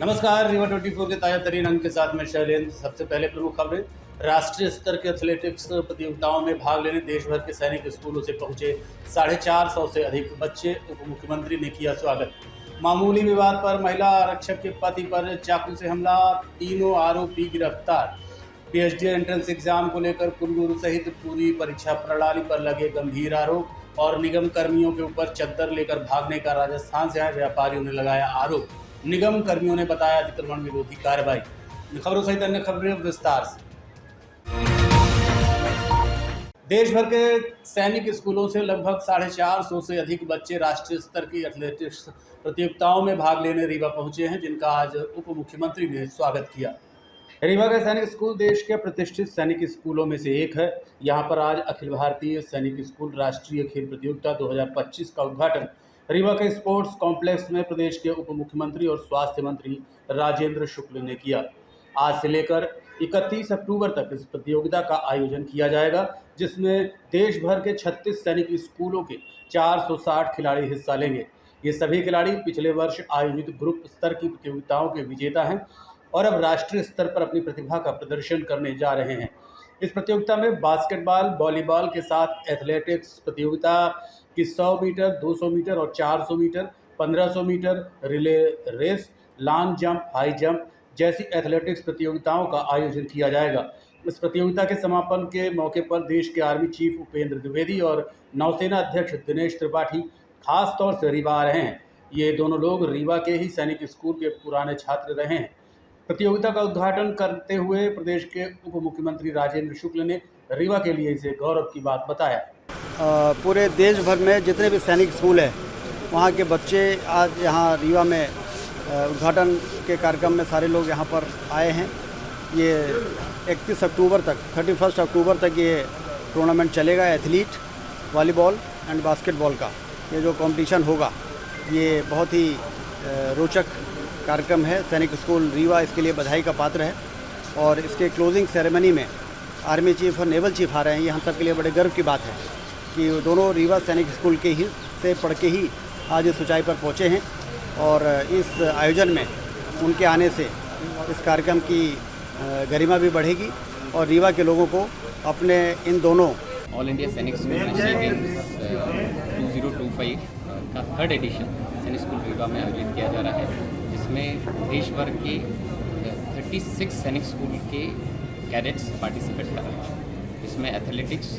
नमस्कार, रीवा 24 के ताजा तरीन अंक के साथ में शैलेंद्र। सबसे पहले प्रमुख खबरें। राष्ट्रीय स्तर के एथलेटिक्स प्रतियोगिताओं में भाग लेने देश भर के सैनिक स्कूलों से पहुंचे 450 से अधिक बच्चे। उप मुख्यमंत्री ने किया स्वागत। मामूली विवाद पर महिला आरक्षक के पति पर चाकू से हमला, तीनों आरोपी गिरफ्तार। पीएचडी एंट्रेंस एग्जाम को लेकर कुलगुरु सहित पूरी परीक्षा प्रणाली पर लगे गंभीर आरोप और निगम कर्मियों के ऊपर चद्दर लेकर भागने का राजस्थान से आए व्यापारियों ने लगाया आरोप। निगम कर्मियों ने बताया अतिक्रमण विरोधी कार्रवाई। खबरों सहित अन्य खबरें विस्तार से। देश भर के सैनिक स्कूलों से लगभग 450 से अधिक बच्चे राष्ट्रीय स्तर की एथलेटिक्स प्रतियोगिताओं में भाग लेने रीवा पहुंचे हैं, जिनका आज उप मुख्यमंत्री ने स्वागत किया। रीवा का सैनिक स्कूल देश के प्रतिष्ठित सैनिक स्कूलों में से एक है। यहां पर आज अखिल भारतीय सैनिक स्कूल राष्ट्रीय खेल प्रतियोगिता 2025 का उद्घाटन रीवा के स्पोर्ट्स कॉम्प्लेक्स में प्रदेश के उप मुख्यमंत्री और स्वास्थ्य मंत्री राजेंद्र शुक्ल ने किया। आज से लेकर 31 अक्टूबर तक इस प्रतियोगिता का आयोजन किया जाएगा, जिसमें देश भर के 36 सैनिक स्कूलों के 460 खिलाड़ी हिस्सा लेंगे। ये सभी खिलाड़ी पिछले वर्ष आयोजित ग्रुप स्तर की प्रतियोगिताओं के विजेता हैं और अब राष्ट्रीय स्तर पर अपनी प्रतिभा का प्रदर्शन करने जा रहे हैं। इस प्रतियोगिता में बास्केटबॉल, वॉलीबॉल के साथ एथलेटिक्स प्रतियोगिता की 100 मीटर, 200 मीटर और 400 metre, 1500 metre relay race, long jump, high jump जैसी एथलेटिक्स प्रतियोगिताओं का आयोजन किया जाएगा। इस प्रतियोगिता के समापन के मौके पर देश के आर्मी चीफ उपेंद्र द्विवेदी और नौसेना अध्यक्ष दिनेश त्रिपाठी खास तौर से रीवा आ रहे हैं। ये दोनों लोग रीवा के ही सैनिक स्कूल के पुराने छात्र रहे हैं। प्रतियोगिता का उद्घाटन करते हुए प्रदेश के उप मुख्यमंत्री राजेंद्र शुक्ल ने रीवा के लिए इसे गौरव की बात बताया। पूरे देश भर में जितने भी सैनिक स्कूल हैं, वहाँ के बच्चे आज यहाँ रीवा में उद्घाटन के कार्यक्रम में सारे लोग यहाँ पर आए हैं। ये 31 अक्टूबर तक 31 अक्टूबर तक ये टूर्नामेंट चलेगा। एथलीट, वॉलीबॉल एंड बास्केटबॉल का ये जो कंपटीशन होगा, ये बहुत ही रोचक कार्यक्रम है। सैनिक स्कूल रीवा इसके लिए बधाई का पात्र है और इसके क्लोजिंग सेरेमनी में आर्मी चीफ और नेवल चीफ आ रहे हैं। ये हम सब के लिए बड़े गर्व की बात है कि दोनों रीवा सैनिक स्कूल के ही से पढ़ के ही आज इस ऊंचाई पर पहुँचे हैं और इस आयोजन में उनके आने से इस कार्यक्रम की गरिमा भी बढ़ेगी और रीवा के लोगों को अपने इन दोनों ऑल इंडिया सैनिक स्कूल नेशनल गेम्स 2025 का 3rd एडिशन सैनिक स्कूल रीवा में आयोजित किया जा रहा है, जिसमें देश भर के 36 सैनिक स्कूल के कैडेट्स पार्टिसिपेट कर रहे हैं। इसमें एथलेटिक्स,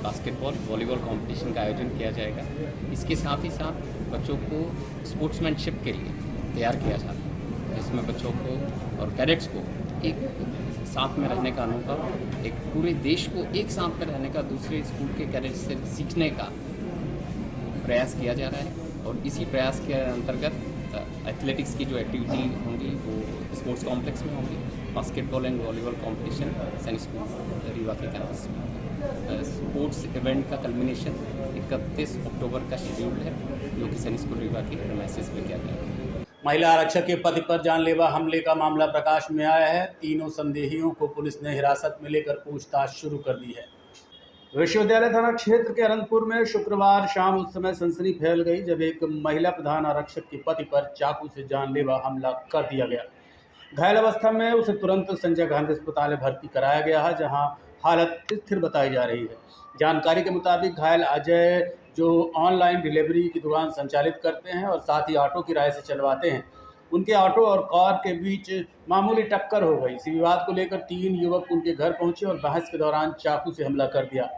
बास्केटबॉल, वॉलीबॉल कंपटीशन का आयोजन किया जाएगा। इसके साथ ही साथ बच्चों को स्पोर्ट्समैनशिप के लिए तैयार किया जाता है, जिसमें बच्चों को और कैडेट्स को एक साथ में रहने का अनुभव, एक पूरे देश को एक साथ में रहने का, दूसरे स्कूल के कैडेट्स से सीखने का प्रयास किया जा रहा है। और इसी प्रयास के अंतर्गत एथलेटिक्स की जो एक्टिविटी होंगी वो स्पोर्ट्स कॉम्प्लेक्स में होंगी। बास्केटबॉल एंड वॉलीबॉल कंपटीशन सैनिक स्कूल रीवा के कैंपस में। स्पोर्ट्स इवेंट का कल्मिनेशन 31 अक्टूबर का शेड्यूल है, जो कि सैनिक स्कूल रीवा के प्रीमाइसेस में किया जाएगा। महिला आरक्षक के पति पर जानलेवा हमले का मामला प्रकाश में आया है। तीनों संदेहियों को पुलिस ने हिरासत में लेकर पूछताछ शुरू कर दी है। विश्वविद्यालय थाना क्षेत्र के अनंतपुर में शुक्रवार शाम उस समय सनसनी फैल गई जब एक महिला प्रधान आरक्षक के पति पर चाकू से जानलेवा हमला कर दिया गया। घायल अवस्था में उसे तुरंत संजय गांधी अस्पताल में भर्ती कराया गया है, जहां हालत स्थिर बताई जा रही है। जानकारी के मुताबिक घायल अजय, जो ऑनलाइन डिलीवरी की दुकान संचालित करते हैं और साथ ही ऑटो किराए से चलवाते हैं, उनके ऑटो और कार के बीच मामूली टक्कर हो गई। इसी विवाद को लेकर 3 युवक उनके घर पहुंचे और बहस के दौरान चाकू से हमला कर दिया।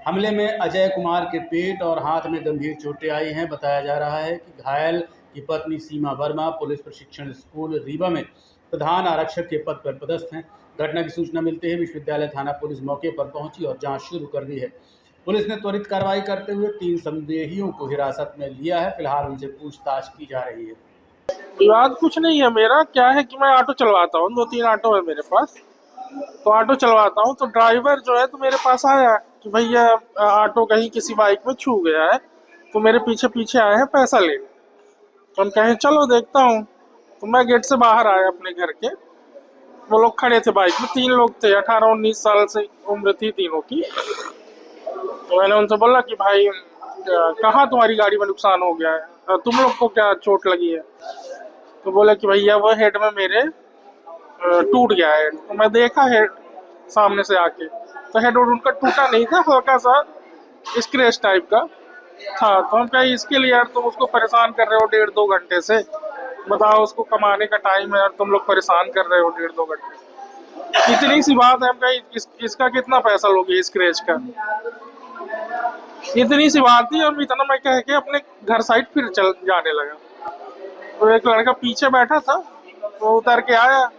हमले में अजय कुमार के पेट और हाथ में गंभीर चोटें आई हैं। बताया जा रहा है कि घायल की पत्नी सीमा वर्मा पुलिस प्रशिक्षण स्कूल रीवा में प्रधान आरक्षक के पद पर पदस्थ हैं। घटना की सूचना मिलते ही विश्वविद्यालय थाना पुलिस मौके पर पहुंची और जांच शुरू कर दी है। पुलिस ने त्वरित कार्रवाई करते हुए 3 संदेहियों को हिरासत में लिया है। फिलहाल उनसे पूछताछ की जा रही है। विवाद कुछ नहीं है। मेरा क्या है कि मैं ऑटो चलवाता हूँ, 2-3 ऑटो है मेरे पास, तो ऑटो चलवाता हूँ। तो ड्राइवर जो है तो मेरे पास आया कि भैया ऑटो कहीं किसी बाइक में छू गया है, तो मेरे पीछे पीछे आए हैं पैसा लेने। तो हम कहें चलो देखता हूँ। तो मैं गेट से बाहर आया अपने घर के, वो लोग खड़े थे बाइक में, 3 लोग थे, 18-19 साल से उम्र थी तीनों की। तो मैंने उनसे बोला कि भाई कहाँ तुम्हारी गाड़ी में नुकसान हो गया है, तुम लोग को क्या चोट लगी है? तो बोला कि भैया वो हेड में मेरे टूट गया है। तो मैं देखा हेड सामने से आके, तो हेड उनका टूटा नहीं था, हल्का सा स्क्रैच टाइप का था। तो हम कहे इसके लिए यार तुम उसको परेशान कर रहे हो 1.5-2 घंटे से, बताओ उसको कमाने का टाइम है और तुम लोग परेशान कर रहे हो 1.5-2 घंटे। इतनी सी बात है, हम कहे इसका कितना पैसा लोगे स्क्रैच का, इतनी सी बात थी। और इतना मैं कह के अपने घर साइड फिर चल जाने लगा। तो एक लड़का पीछे बैठा था, वो उतर के आया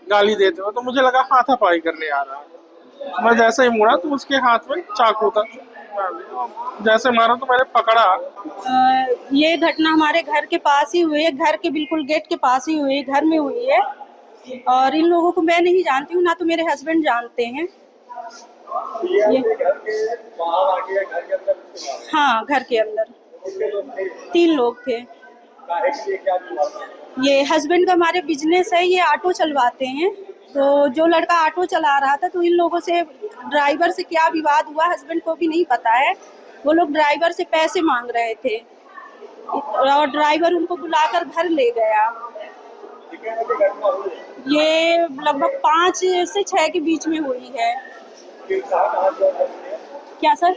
गाली देते हुए, तो मुझे लगा हाथापाई करने आ रहा है। मैं जैसे ही मुड़ा तो उसके हाथ में चाकू था, जैसे मारा तो मैंने पकड़ा। ये घटना हमारे घर के पास ही हुई है, घर के बिल्कुल गेट के पास ही हुई है, घर में हुई है। और इन लोगों को मैं नहीं जानती हूँ, ना तो मेरे हस्बैंड जानते हैं। हाँ, घर के अंदर 3 लोग थे। ये हस्बैंड का हमारे बिजनेस है, ये ऑटो चलवाते हैं। तो जो लड़का ऑटो चला रहा था, तो इन लोगों से ड्राइवर से क्या विवाद हुआ हस्बैंड को भी नहीं पता है। वो लोग ड्राइवर से पैसे मांग रहे थे और ड्राइवर उनको बुलाकर घर ले गया। ये लगभग 5 से 6 के बीच में हुई है। क्या सर?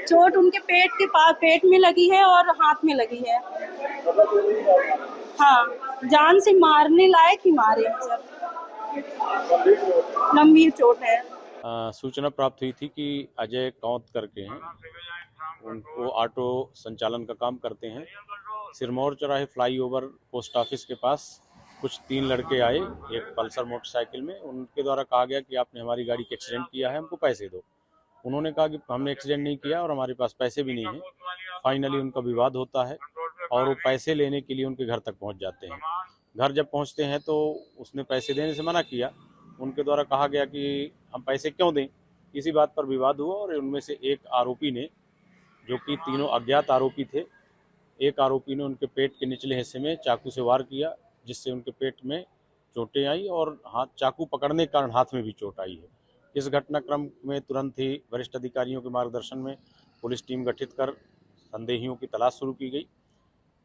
चोट उनके पेट के पास, पेट में लगी है और हाथ में लगी है। हाँ, जान से मारने लायक ही मारे हैं सर, गंभीर चोट है। सूचना प्राप्त हुई थी कि अजय कौंत करके हैं, उनको ऑटो संचालन का काम करते हैं। सिरमौर चौराहे फ्लाईओवर पोस्ट ऑफिस के पास कुछ 3 लड़के आए, एक पल्सर मोटरसाइकिल में। उनके द्वारा कहा गया कि आपने हमारी गाड़ी का एक्सीडेंट किया है, हमको पैसे दो। उन्होंने कहा कि हमने एक्सीडेंट नहीं किया और हमारे पास पैसे भी नहीं हैं। फाइनली उनका विवाद होता है और वो पैसे लेने के लिए उनके घर तक पहुंच जाते हैं। घर जब पहुंचते हैं तो उसने पैसे देने से मना किया। उनके द्वारा कहा गया कि हम पैसे क्यों दें। इसी बात पर विवाद हुआ और उनमें से एक आरोपी ने, जो कि तीनों अज्ञात आरोपी थे, एक आरोपी ने उनके पेट के निचले हिस्से में चाकू से वार किया, जिससे उनके पेट में चोटें आई और चाकू पकड़ने के कारण हाथ में भी चोट आई है। इस घटनाक्रम में तुरंत ही वरिष्ठ अधिकारियों के मार्गदर्शन में पुलिस टीम गठित कर संदेहियों की तलाश शुरू की गई।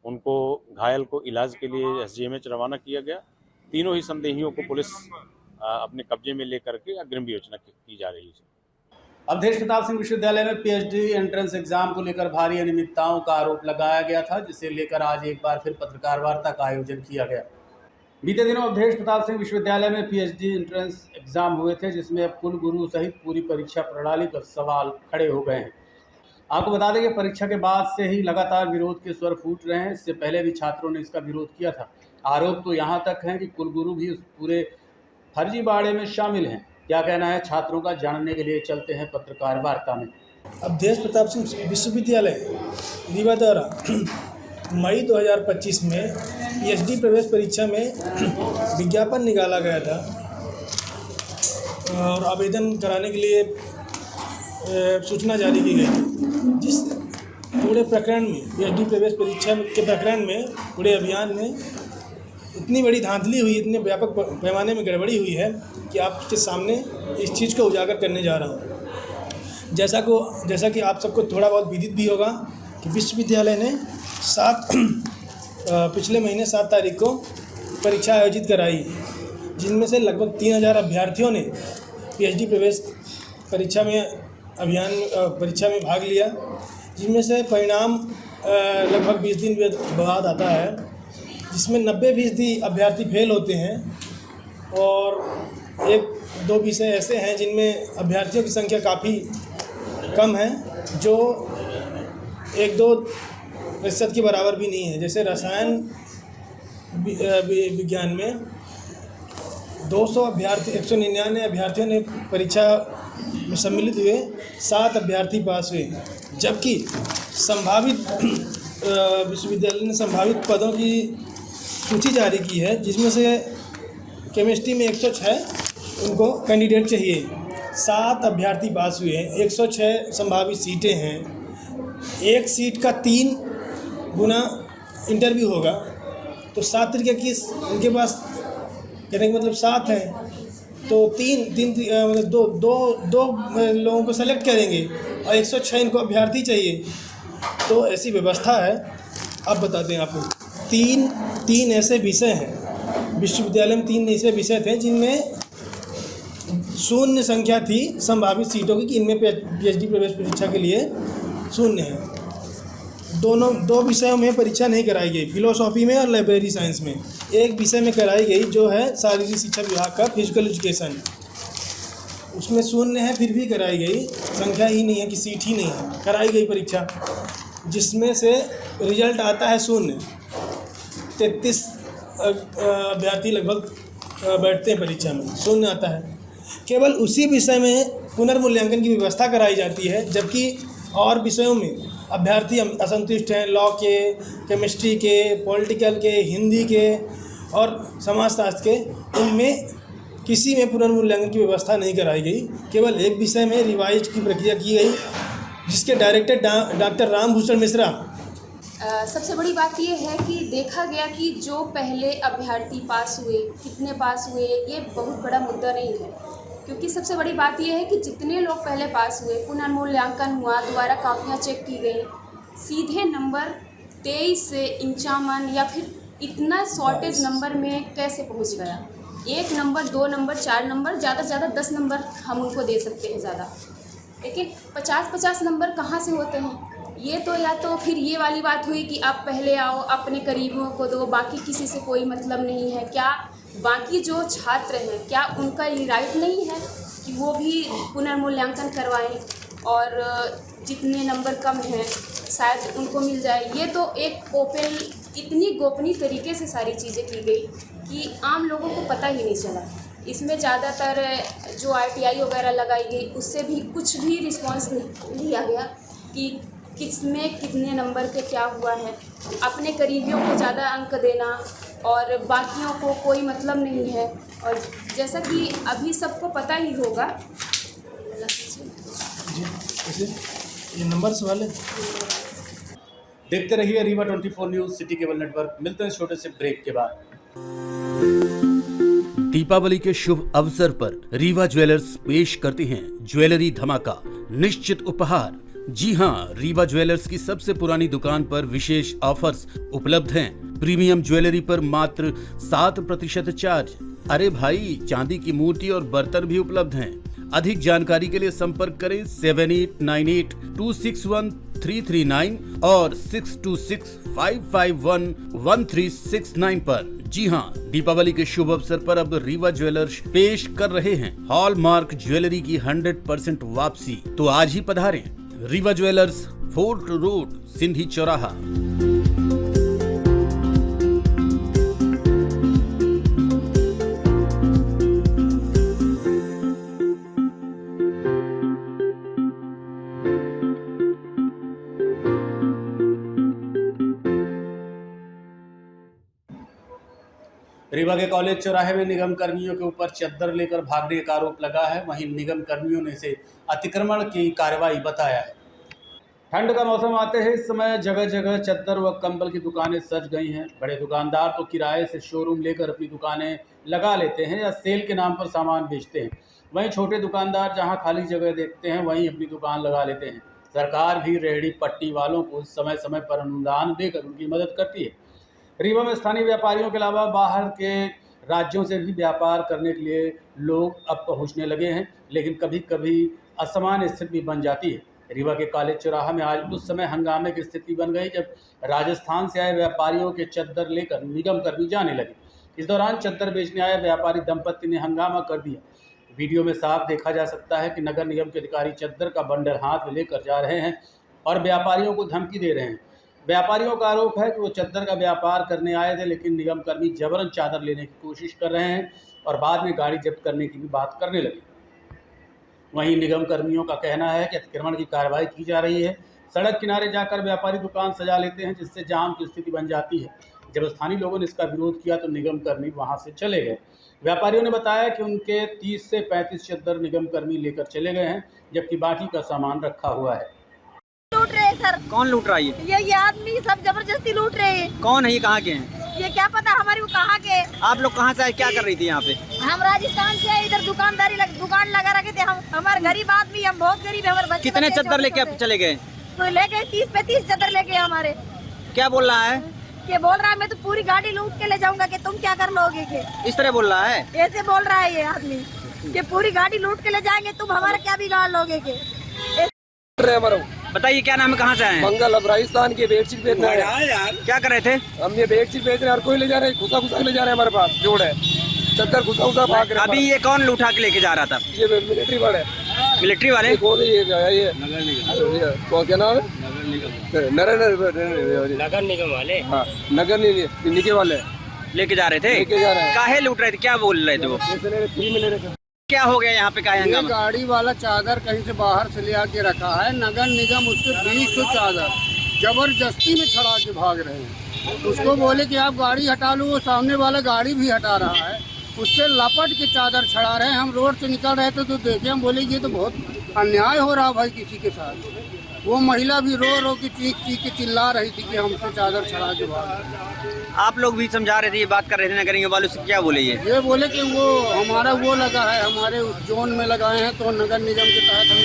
उनको घायल को इलाज के लिए SGMH रवाना किया गया। तीनों ही संदेहियों को पुलिस अपने कब्जे में लेकर के अग्रिम विवेचना की जा रही है। अवधेश प्रताप सिंह विश्वविद्यालय में PhD एंट्रेंस एग्जाम को लेकर भारी अनियमितताओं का आरोप लगाया गया था, जिसे लेकर आज एक बार फिर पत्रकार वार्ता का आयोजन किया गया। बीते दिनों अवधेश प्रताप सिंह विश्वविद्यालय में PhD एंट्रेंस एग्जाम हुए थे, जिसमें अब कुलगुरु सहित पूरी परीक्षा प्रणाली पर सवाल खड़े हो गए हैं। आपको बता दें कि परीक्षा के बाद से ही लगातार विरोध के स्वर फूट रहे हैं। इससे पहले भी छात्रों ने इसका विरोध किया था। आरोप तो यहाँ तक है कि कुलगुरु भी उस पूरे फर्जीवाड़े में शामिल हैं। क्या कहना है छात्रों का, जानने के लिए चलते हैं पत्रकार वार्ता में। अवधेश प्रताप सिंह विश्वविद्यालय रीवा द्वारा मई 2025 में PhD प्रवेश परीक्षा में विज्ञापन निकाला गया था और आवेदन कराने के लिए सूचना जारी की गई थी। जिस पूरे प्रकरण में, PhD प्रवेश परीक्षा के प्रकरण में, पूरे अभियान में इतनी बड़ी धांधली हुई, इतने व्यापक पैमाने में गड़बड़ी हुई है कि आपके सामने इस चीज़ को उजागर करने जा रहा हूँ। जैसा कि आप सबको थोड़ा बहुत विदित भी होगा कि विश्वविद्यालय ने पिछले महीने 7 तारीख को परीक्षा आयोजित कराई, जिनमें से लगभग 3000 अभ्यर्थियों ने PhD प्रवेश परीक्षा में भाग लिया, जिनमें से परिणाम लगभग 20 दिन बाद आता है, जिसमें 90% अभ्यर्थी फेल होते हैं और 1-2 विषय ऐसे हैं जिनमें अभ्यर्थियों की संख्या काफ़ी कम है, जो 1-2% के बराबर भी नहीं है। जैसे रसायन विज्ञान में 199 अभ्यर्थियों ने परीक्षा में सम्मिलित हुए, 7 अभ्यर्थी पास हुए, जबकि विश्वविद्यालय ने संभावित पदों की सूची जारी की है, जिसमें से केमिस्ट्री में 106 उनको कैंडिडेट चाहिए। 7 अभ्यर्थी पास हुए हैं, 106 संभावित सीटें हैं। एक सीट का 3 गुना इंटरव्यू होगा, तो 7 तरीके की उनके पास, कहने का मतलब 7 हैं, तो मतलब दो लोगों को सेलेक्ट करेंगे और 106 इनको अभ्यर्थी चाहिए। तो ऐसी व्यवस्था है। आप बताते हैं आपको। तीन ऐसे विषय हैं, विश्वविद्यालय में 3 ऐसे विषय थे जिनमें शून्य संख्या थी संभावित सीटों की कि इनमें पीएचडी प्रवेश परीक्षा के लिए शून्य है। 2 विषयों में परीक्षा नहीं कराई गई, फिलोसॉफी में और लाइब्रेरी साइंस में। एक विषय में कराई गई जो है शारीरिक शिक्षा विभाग का फिजिकल एजुकेशन, उसमें शून्य है फिर भी कराई गई, संख्या ही नहीं है कि सीट ही नहीं है, कराई गई परीक्षा, जिसमें से रिजल्ट आता है शून्य। 33 अभ्यर्थी लगभग बैठते हैं परीक्षा में, शून्य आता है। केवल उसी विषय में पुनर्मूल्यांकन की व्यवस्था कराई जाती है, जबकि और विषयों में अभ्यर्थी असंतुष्ट हैं। लॉ के, केमिस्ट्री के, पॉलिटिकल के, हिंदी के और समाजशास्त्र के, उनमें किसी में पुनर्मूल्यांकन की व्यवस्था नहीं कराई गई। केवल एक विषय में रिवाइज की प्रक्रिया की गई, जिसके डायरेक्टर डॉक्टर रामभूषण मिश्रा। सबसे बड़ी बात ये है कि देखा गया कि जो पहले अभ्यर्थी पास हुए, कितने पास हुए, ये बहुत बड़ा मुद्दा नहीं है, क्योंकि सबसे बड़ी बात यह है कि जितने लोग पहले पास हुए, पुनर्मूल्यांकन हुआ, दोबारा कापियाँ चेक की गई, सीधे नंबर 23 से 51 या फिर इतना शॉर्टेज नंबर में कैसे पहुंच गया। 1 नंबर, 2 नंबर, 4 नंबर, ज़्यादा से ज़्यादा 10 नंबर हम उनको दे सकते हैं ज़्यादा, लेकिन 50-50 नंबर कहाँ से होते हैं। ये तो या तो फिर ये वाली बात हुई कि आप पहले आओ, अपने करीबियों को दो, बाकी किसी से कोई मतलब नहीं है। क्या बाकी जो छात्र हैं, क्या उनका ये राइट नहीं है कि वो भी पुनर्मूल्यांकन करवाएं और जितने नंबर कम हैं शायद उनको मिल जाए। ये तो एक ओपन, इतनी गोपनीय तरीके से सारी चीज़ें की गई कि आम लोगों को पता ही नहीं चला। इसमें ज़्यादातर जो RTI वगैरह लगाई गई, उससे भी कुछ भी रिस्पॉन्स नहीं लिया गया कि किसमें कितने नंबर के क्या हुआ है। अपने करीबियों को ज़्यादा अंक देना और बाकियों को कोई मतलब नहीं है। और जैसा कि अभी सबको पता ही होगा, ये नंबर सवाल है। देखते रहिए Rewa 24 news city cable network. मिलते हैं छोटे से ब्रेक के बाद। दीपावली के शुभ अवसर पर रीवा ज्वेलर्स पेश करते हैं ज्वेलरी धमाका, निश्चित उपहार। जी हां, रीवा ज्वेलर्स की सबसे पुरानी दुकान पर विशेष ऑफर्स उपलब्ध हैं। प्रीमियम ज्वेलरी पर मात्र 7% चार्ज। अरे भाई, चांदी की मूर्ति और बर्तन भी उपलब्ध हैं। अधिक जानकारी के लिए संपर्क करें 7898261339 और 6265511369 पर। जी हां, दीपावली के शुभ अवसर पर अब रीवा ज्वेलर्स पेश कर रहे हैं हॉलमार्क ज्वेलरी की 100% वापसी। तो आज ही पधारें Rewa Jewellers, Fort Road, Sindhi चौराहा। रीवा के कॉलेज चौराहे में निगम कर्मियों के ऊपर चद्दर लेकर भागने का आरोप लगा है। वहीं निगम कर्मियों ने इसे अतिक्रमण की कार्रवाई बताया है। ठंड का मौसम आते ही इस समय जगह जगह चद्दर व कंबल की दुकानें सज गई हैं। बड़े दुकानदार तो किराए से शोरूम लेकर अपनी दुकानें लगा लेते हैं या सेल के नाम पर सामान बेचते हैं। वहीं छोटे दुकानदार जहां खाली जगह देखते हैं वहीं अपनी दुकान लगा लेते हैं। सरकार भी रेहड़ी पट्टी वालों को समय समय पर अनुदान देकर उनकी मदद करती है। रीवा में स्थानीय व्यापारियों के अलावा बाहर के राज्यों से भी व्यापार करने के लिए लोग अब पहुंचने लगे हैं, लेकिन कभी कभी असामान्य स्थिति भी बन जाती है। रीवा के कॉलेज चौराहा में आज उस समय हंगामे की स्थिति बन गई जब राजस्थान से आए व्यापारियों के चद्दर लेकर निगम कर्मी जाने लगे। इस दौरान चद्दर बेचने आए व्यापारी दंपत्ति ने हंगामा कर दिया। वीडियो में साफ देखा जा सकता है कि नगर निगम के अधिकारी चद्दर का बंडल हाथ में लेकर जा रहे हैं और व्यापारियों को धमकी दे रहे हैं। व्यापारियों का आरोप है कि वो चद्दर का व्यापार करने आए थे, लेकिन निगम कर्मी जबरन चादर लेने की कोशिश कर रहे हैं और बाद में गाड़ी जब्त करने की भी बात करने लगे। वहीं निगम कर्मियों का कहना है कि अतिक्रमण की कार्रवाई की जा रही है। सड़क किनारे जाकर व्यापारी दुकान सजा लेते हैं, जिससे जाम की स्थिति बन जाती है। जब स्थानीय लोगों ने इसका विरोध किया तो निगम कर्मी वहां से चले गए। व्यापारियों ने बताया कि उनके 30 से 35 चद्दर निगम कर्मी लेकर चले गए हैं, जबकि बाकी का सामान रखा हुआ है। लूट रहे सर। कौन लूट रहा है? ये आदमी सब जबरदस्ती लूट रहे हैं। कौन है ये? कहाँ के हैं? ये क्या पता हमारे को कहाँ के। आप लोग कहाँ से आए? क्या कर रही थी यहाँ पे? हम राजस्थान से आए, इधर दुकान लगा रखे थे। हम हमारे गरीब आदमी, हम बहुत गरीब है। हमारे बच्चे कितने चद्दर लेके आप चले गए? तो ले गए 30-35 चद्दर लेके हमारे। क्या बोल रहा है? ये बोल रहा है मैं तो पूरी गाड़ी लूट के ले जाऊंगा कि तुम क्या कर लोगे के। इस तरह बोल रहा है। ऐसे बोल रहा है ये आदमी कि पूरी गाड़ी लूट के ले जाएंगे, तुम हमारा क्या बिगाड़ लोगे के। बताइए क्या नाम है, कहाँ से आए हैं? मंगल, अब राजस्थान की बेडशीट बेच रहे हैं। क्या कर रहे थे? हम ये बेडशीट बेच रहे हैं, हर कोई ले जा रहे हैं, घुसा घुसा ले जा रहे हैं, हमारे पास जोड़ है, चक्कर घुसा घुसा भाग रहे हैं। अभी ये कौन उठा के लेके जा रहा था? ये मिलिट्री वाले। मिलिट्री वाले? कौन है ये क्या नाम है? नगर निगम वाले। हाँ, नगर निगम वाले लेके जा रहे थे। लेके जा रहे हैं। काहे लूट रहे थे, क्या बोल रहे थे वो? फ्री में ले रहे थे। क्या हो गया यहाँ पे, काहे हंगामा? गाड़ी वाला चादर कहीं से बाहर से ले आके रखा है, नगर निगम उसके 20 चादर जबरदस्ती में चढ़ा के भाग रहे हैं। उसको बोले कि आप गाड़ी हटा लो, वो सामने वाला गाड़ी भी हटा रहा है, उससे लपट के चादर चढ़ा रहे हैं। हम रोड से निकल रहे थे तो देखे, हम बोले ये तो बहुत अन्याय हो रहा भाई किसी के साथ। वो महिला भी रो रो के चीख चीख के चिल्ला रही थी कि हमसे चादर चढ़ा के भाग। आप लोग भी समझा रहे थे, ये बात कर रहे थे नगर निगम वालों से, क्या बोले ये बोले कि वो हमारा वो लगा है, हमारे उस जोन में लगाए हैं तो नगर निगम के तहत हम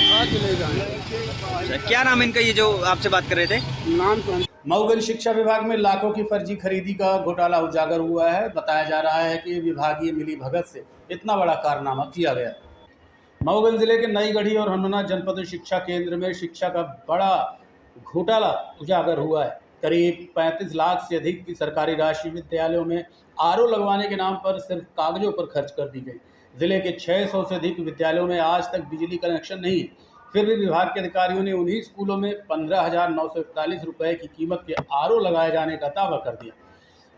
उठा के ले जाएंगे। क्या नाम है इनका, ये जो आपसे बात कर रहे थे? नाम तो मऊगंज शिक्षा विभाग में लाखों की फर्जी खरीदी का घोटाला उजागर हुआ है। बताया जा रहा है कि विभागीय मिलीभगत से इतना बड़ा कारनामा किया गया। मऊगंज जिले के नई गढ़ी और हनुमाना जनपद शिक्षा केंद्र में शिक्षा का बड़ा घोटाला उजागर हुआ है। करीब 35 लाख से अधिक की सरकारी राशि विद्यालयों में आरओ लगवाने के नाम पर सिर्फ कागजों पर खर्च कर दी गई। जिले के 600 से अधिक विद्यालयों में आज तक बिजली कनेक्शन नहीं है, फिर भी विभाग के अधिकारियों ने उन्हीं स्कूलों में 15,941 रुपये की कीमत के आरओ लगाए जाने का दावा कर दिया।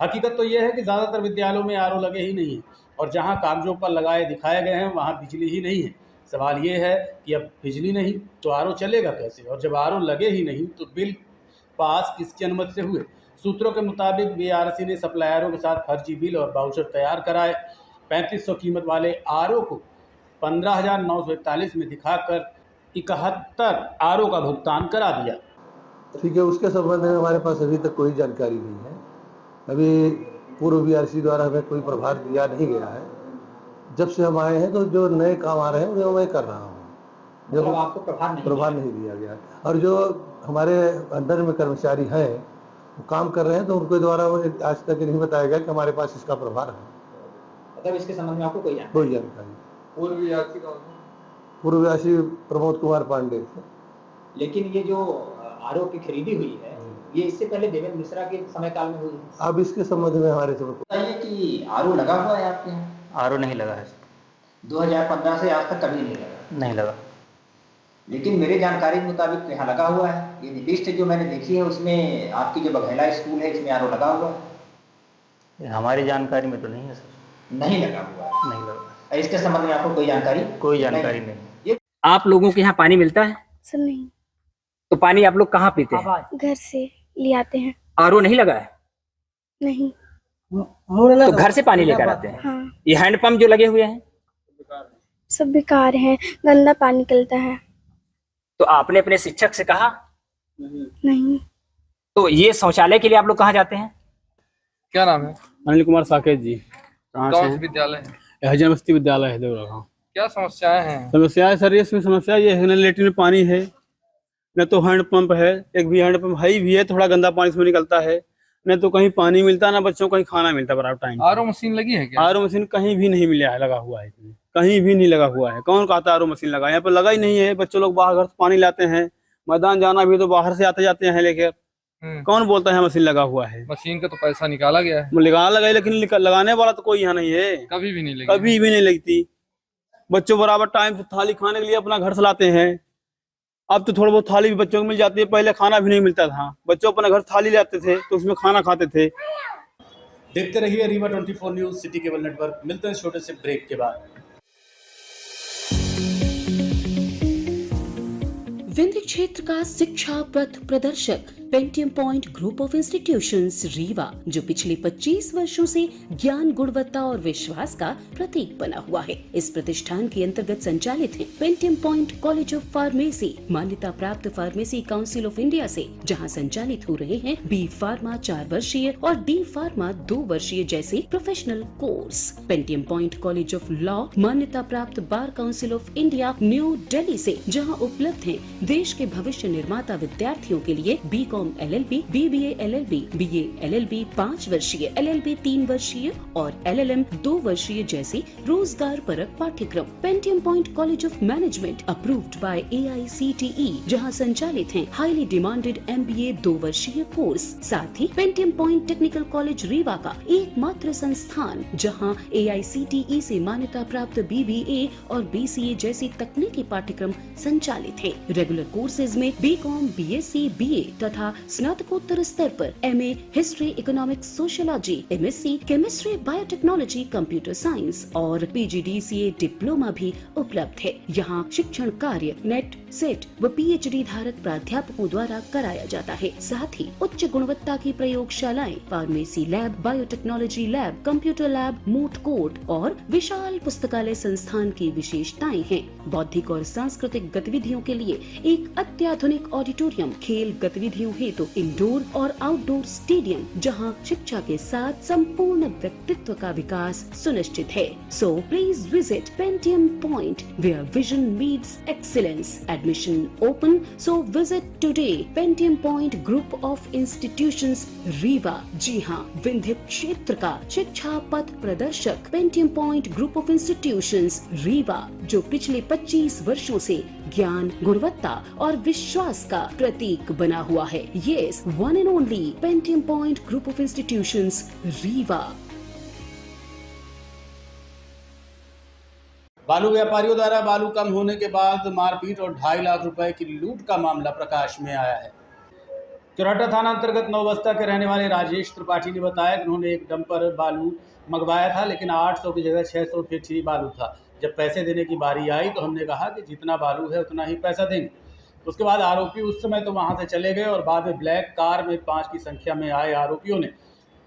हकीकत तो यह है कि ज़्यादातर विद्यालयों में आरओ लगे ही नहीं हैं और जहां कागजों पर लगाए दिखाए गए हैं वहां बिजली ही नहीं है। सवाल ये है कि अब बिजली नहीं तो आरओ चलेगा कैसे, और जब आरओ लगे ही नहीं तो बिल पास किसकी अनुमति से हुए। सूत्रों के मुताबिक बीआरसी ने सप्लायरों के साथ फर्जी बिल और वाउचर तैयार कराए। 3500 कीमत वाले आरओ को 15,941 में दिखाकर 71 आरओ का भुगतान करा दिया। ठीक है, उसके संबंध में हमारे पास अभी तक कोई जानकारी नहीं है। अभी पूर्व बीआरसी द्वारा हमें कोई प्रभार दिया नहीं गया है। जब से हम आए हैं तो जो नए काम आ रहे हैं वो मैं कर रहा हूँ। जब आपको प्रभार नहीं दिया गया, और जो हमारे अंदर में कर्मचारी हैं वो काम कर रहे हैं तो उनके द्वारा आज तक नहीं बताया गया कि हमारे पास इसका प्रभार है। मतलब इसके संबंध में आपको कोई जानकारी? पूर्व बीआरसी प्रमोद कुमार पांडे थे। लेकिन ये जो आरओ की खरीदी हुई है, ये इससे पहले देवेंद्र मिश्रा के समय काल में हुई है। अब इसके संबंध में हमारे से बताइए कि आरओ लगा हुआ है आपके यहाँ? आरओ नहीं लगा है। 2015 से आज तक कभी नहीं लगा? नहीं लगा। लेकिन मेरे जानकारी के मुताबिक यहाँ लगा हुआ है। ये लिस्ट जो मैंने देखी है उसमें आपकी जो बघेला स्कूल है इसमें आरओ लगा हुआ है। हमारी जानकारी में तो नहीं है सर। नहीं लगा हुआ है? नहीं लगा। इसके संबंध में आपको कोई जानकारी? कोई जानकारी नहीं। आप लोगों के यहाँ पानी मिलता है? सर नहीं। तो पानी आप लोग कहाँ पीते हैं? घर से ले आते हैं। आरओ नहीं लगा है? नहीं। तो घर से पानी लेकर आते हैं? हाँ। ये हैंडपंप जो लगे हुए हैं सब बेकार हैं, गंदा पानी निकलता है। तो आपने अपने शिक्षक से कहा? नहीं। तो ये शौचालय के लिए आप लोग कहाँ जाते हैं? क्या नाम है? अनिल कुमार साकेत जी। कौन सा विद्यालय है? हरिजन बस्ती विद्यालय है देवरा। क्या समस्याएं हैं? समस्याएं सर, इसमें समस्या ये है न लेटरिन में पानी है, न तो हैंडपंप है। एक भी हैंडपंप है भी है, थोड़ा गंदा पानी इसमें निकलता है। न तो कहीं पानी मिलता, ना बच्चों को कहीं खाना मिलता बराबर टाइम। आरओ मशीन लगी है क्या? आरओ मशीन कहीं भी नहीं मिला है, लगा हुआ है इसमें, कहीं भी नहीं लगा हुआ है। कौन कहता है आरओ मशीन लगा? यहाँ पर लगा ही नहीं है। बच्चों लोग बाहर घर से पानी लाते हैं, मैदान जाना भी तो बाहर से आते जाते हैं लेकर। कौन बोलता है मशीन लगा हुआ है? मशीन का तो पैसा निकाला गया है। निकाला लगा, लेकिन लगाने वाला तो कोई यहाँ नहीं है। कभी भी नहीं लगी। कभी भी नहीं लगती। बच्चों बराबर टाइम से थाली खाने के लिए अपना घर से लाते हैं। अब तो थोड़ा बहुत थाली भी बच्चों को मिल जाती है, पहले खाना भी नहीं मिलता था। बच्चों अपना घर थाली लाते थे तो उसमें खाना खाते थे। देखते रहिए Rewa 24 news city cable network. मिलते हैं छोटे से ब्रेक के बाद। विंध्य क्षेत्र का शिक्षा पथ प्रदर्शक Pentium Point Group of Institutions Rewa, जो पिछले 25 वर्षों से ज्ञान, गुणवत्ता और विश्वास का प्रतीक बना हुआ है। इस प्रतिष्ठान के अंतर्गत संचालित है Pentium point college of pharmacy, मान्यता प्राप्त फार्मेसी काउंसिल ऑफ इंडिया से, जहां संचालित हो रहे हैं बी फार्मा 4 वर्षीय और डी फार्मा 2 वर्षीय जैसे professional course. Pentium point college of law, मान्यता प्राप्त bar council of India new Delhi से, जहाँ उपलब्ध है देश के भविष्य निर्माता विद्यार्थियों के लिए B.Com B.Com LLB, BBA LLB, BA LLB 5 वर्षीय, LLB 3 वर्षीय और LLM 2 वर्षीय जैसे रोजगार परक पाठ्यक्रम। Pentium point college of management approved by AICTE, जहां संचालित हैं हाईली डिमांडेड MBA 2 वर्षीय कोर्स। साथ ही Pentium Point technical college Rewa का एकमात्र संस्थान जहां AICTE से मान्यता प्राप्त BBA और BCA जैसी तकनीकी पाठ्यक्रम संचालित है। रेगुलर कोर्सेज में B.Com, BSc, BA तथा स्नातकोत्तर स्तर पर MA history, economics, sociology, MSc chemistry, biotechnology, computer science और PGDCA डिप्लोमा भी उपलब्ध है। यहाँ शिक्षण कार्य नेट, सेट व PhD धारक प्राध्यापकों द्वारा कराया जाता है। साथ ही उच्च गुणवत्ता की प्रयोगशालाएं, pharmacy lab, biotechnology lab, computer lab, moot court और विशाल पुस्तकालय संस्थान की विशेषताएं हैं। बौद्धिक और सांस्कृतिक गतिविधियों के लिए एक अत्याधुनिक ऑडिटोरियम, खेल गतिविधियों हेतु इंडोर और आउटडोर स्टेडियम, जहां शिक्षा के साथ संपूर्ण व्यक्तित्व का विकास सुनिश्चित है। So please visit Pentium Point where vision meets excellence. Admission open, so visit today Pentium Point Group of Institutions Rewa. जी हाँ, विंध्य क्षेत्र का शिक्षा पथ प्रदर्शक Pentium Point Group of Institutions Rewa, जो पिछले 25 वर्षों से ज्ञान, गुणवत्ता और विश्वास का प्रतीक बना हुआ है। Yes, one and only Pentium Point Group of Institutions Rewa. बालू व्यापारियों द्वारा बालू कम होने के बाद मारपीट और 2.5 लाख रुपए की लूट का मामला प्रकाश में आया है। चौराटा थाना अंतर्गत नौबस्ता के रहने वाले राजेश त्रिपाठी ने बताया कि उन्होंने एक डंपर बालू मंगवाया था, लेकिन 800 की जगह 600 फीट ही बालू था। जब पैसे देने की बारी आई तो हमने कहा कि जितना बालू है उतना ही पैसा देंगे। उसके बाद आरोपी उस समय तो वहां से चले गए और बाद में ब्लैक कार में 5 की संख्या में आए आरोपियों ने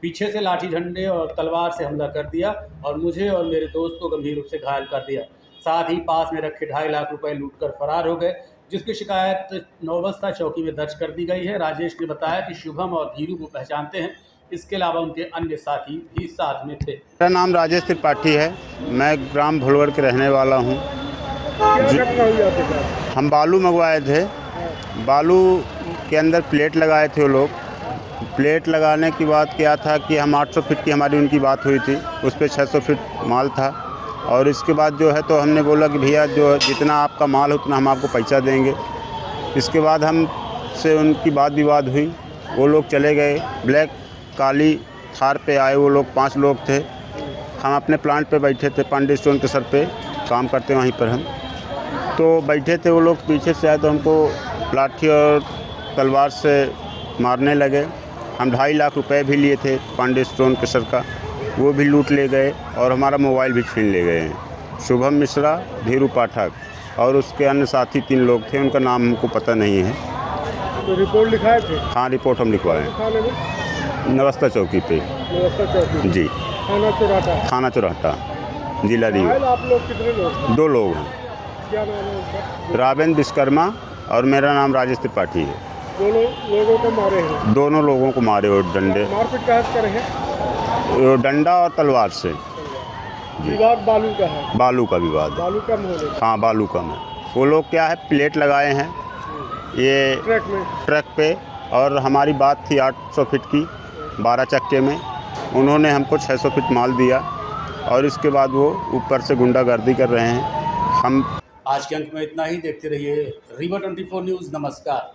पीछे से लाठी डंडे और तलवार से हमला कर दिया और मुझे और मेरे दोस्त को गंभीर रूप से घायल कर दिया। साथ ही पास में रखे 2.5 लाख रुपए लूटकर फरार हो गए, जिसकी शिकायत नौबस्ता चौकी में दर्ज कर दी गई है। राजेश ने बताया कि शुभम और धीरू को पहचानते हैं, इसके अलावा उनके अन्य साथी भी साथ में थे। मेरा नाम राजेश त्रिपाठी है, मैं ग्राम भुलगढ़ के रहने वाला हूँ। हम बालू मंगवाए थे, बालू के अंदर प्लेट लगाए थे वो लोग। प्लेट लगाने की बात क्या था कि हम 800 फीट की हमारी उनकी बात हुई थी, उस पर 600 फीट माल था। और इसके बाद जो है तो हमने बोला कि भैया जो जितना आपका माल है उतना हम आपको पैसा देंगे। इसके बाद हम से उनकी बात विवाद हुई, वो लोग चले गए। ब्लैक काली थार पे आए वो लोग, 5 लोग थे। हम अपने प्लांट पे बैठे थे, पांडे स्टोन के सर पे काम करते हैं वहीं पर हम। तो बैठे थे वो लोग, पीछे से आए तो हमको लाठी और तलवार से मारने लगे। हम 2.5 लाख रुपए भी लिए थे पांडे स्टोन के सर का, वो भी लूट ले गए और हमारा मोबाइल भी छीन ले गए हैं। शुभम मिश्रा, धीरू पाठक और उसके अन्य साथी 3 लोग थे, उनका नाम हमको पता नहीं है। तो रिपोर्ट लिखाए थे? हाँ, रिपोर्ट हम लिखवाए हैं नवस्ता चौकी पे। नवस्ता चौकी जी, थाना चौराटा। थाना चौराटा, जिला रीवा। आप लोग कितने लोग? 2 लोग हैं। क्या नाम है उनका? रावेंद्र विश्वकर्मा और मेरा नाम राजेश त्रिपाठी है। दोनों लोगों को मारे हैं? दोनों लोगों को मारे और डंडे, मारपीट कहाँ से करे हैं? डंडा और तलवार से। विवाद बालू का है? बालू का विवाद। बालू कम हो रहा है? हाँ, बालू कम है। वो लोग क्या है, प्लेट लगाए हैं ये ट्रक पे, और हमारी बात थी 800 फीट की 12 चक्के में। उन्होंने हमको 600 फीट माल दिया और इसके बाद वो ऊपर से गुंडागर्दी कर रहे हैं। हम आज के अंक में इतना ही। देखते रहिए रीवा 24 न्यूज़। नमस्कार।